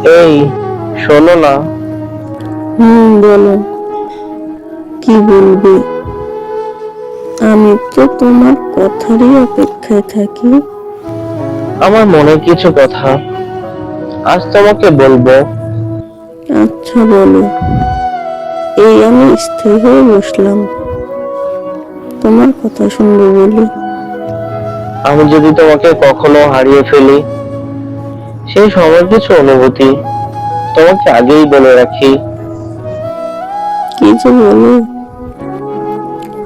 এই, শোনো না। বলো, কি বলবে? আমি তো তোমার কথারই অপেক্ষায় থাকি। আমার মনে কিছু কথা আজ তোমাকে বলবো। আচ্ছা বলো। এই আমি স্থির হয়ে বসলাম, তোমার কথা শুনবো বলে। আমি যদি তোমাকে কখনো হারিয়ে ফেলি, সেই সময়ের কিছু অনুভূতি তোমাকে আগেই বলে রাখি। কি যে বলো,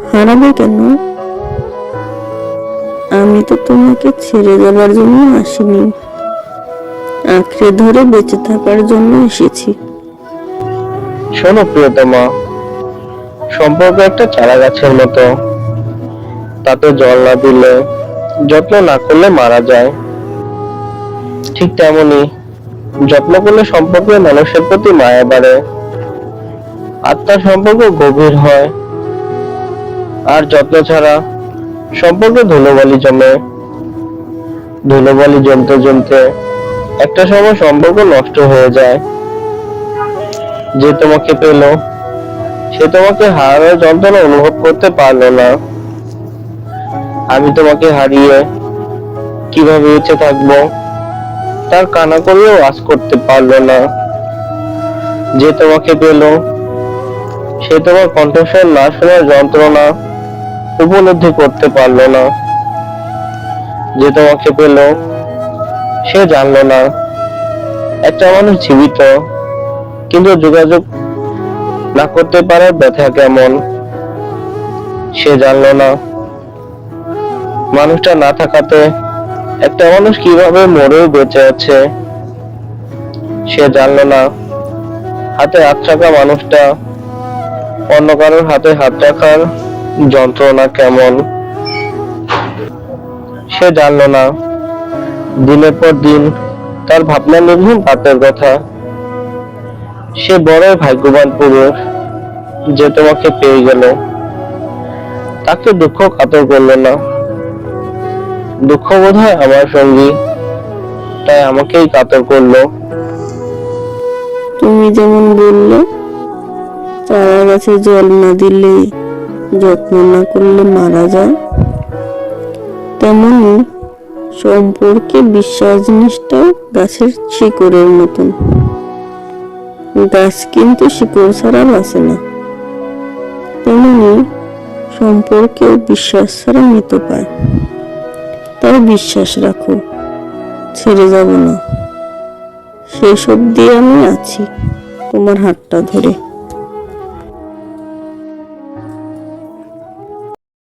হারাবে কেন? আমি তো তোমাকে ছেড়ে যাবার জন্য আসিনি, আঁকড়ে ধরে বেঁচে থাকার জন্য এসেছি। শোনো প্রিয়তমা, সম্পর্ক একটা চারা গাছের মতো। তাতে জল না দিলে, যত্ন না করলে মারা যায়। ঠিক তেমনি যত্ন করলে সম্পর্কে মানুষের প্রতি মায়া বাড়ে, আত্মার সম্পর্ক গভীর হয়। আর যত্ন ছাড়া সম্পর্কে ধুলোবালি জমে। ধুলোবালি জমতে জমতে একটা সময় সম্পর্ক নষ্ট হয়ে যায়। যে তোমাকে পেল, সে তোমাকে হারানোর যন্ত্রণা অনুভব করতে পারলো না। আমি তোমাকে হারিয়ে কিভাবে বেঁচে থাকবো, তার কানা করেও আজ করতে পারলো না। যে তোমাকে পেল, সে তোমার কণ্ঠস্বর না শোনার যন্ত্রণা উপলব্ধি করতে পারলো না। যে তোমাকে পেল, সে জানলো না একটা মানুষ জীবিত কিন্তু যোগাযোগ না করতে পারার ব্যথা কেমন। সে জানলো না মানুষটা না থাকাতে একটা মানুষ কিভাবে মরেও বেঁচে আছে। সে জানলো না হাতে হাত রাখা মানুষটা অন্য কারোর হাতে হাত রাখার যন্ত্রণা কেমন। সে জানলো না দিনের পর দিন তার ভাবনা নির্ভুল রাতের কথা। সে বড়ই ভাগ্যবান পুরুষ যে তোমাকে পেয়ে গেল। তাকে দুঃখ কাতর করলো না। দুঃখ বোধ হয় আমার সঙ্গী, তাই আমাকেই কাতর করলো। তুমি যেমন বললে, চারা গাছে জল না দিলে, যত্ন না করলে মারা যায়, তেমনি সম্পর্কে বিশ্বাস জিনিসটাও গাছের শিকড়ের মতন। গাছ কিন্তু শিকড় ছাড়া বাঁচে না, তেমনি সম্পর্কেও বিশ্বাস ছাড়া মৃত্যু পায়। তাই বিশ্বাস রাখো, ছেড়ে যাব না। শেষ অবধি আমি আছি তোমার হাতটা ধরে।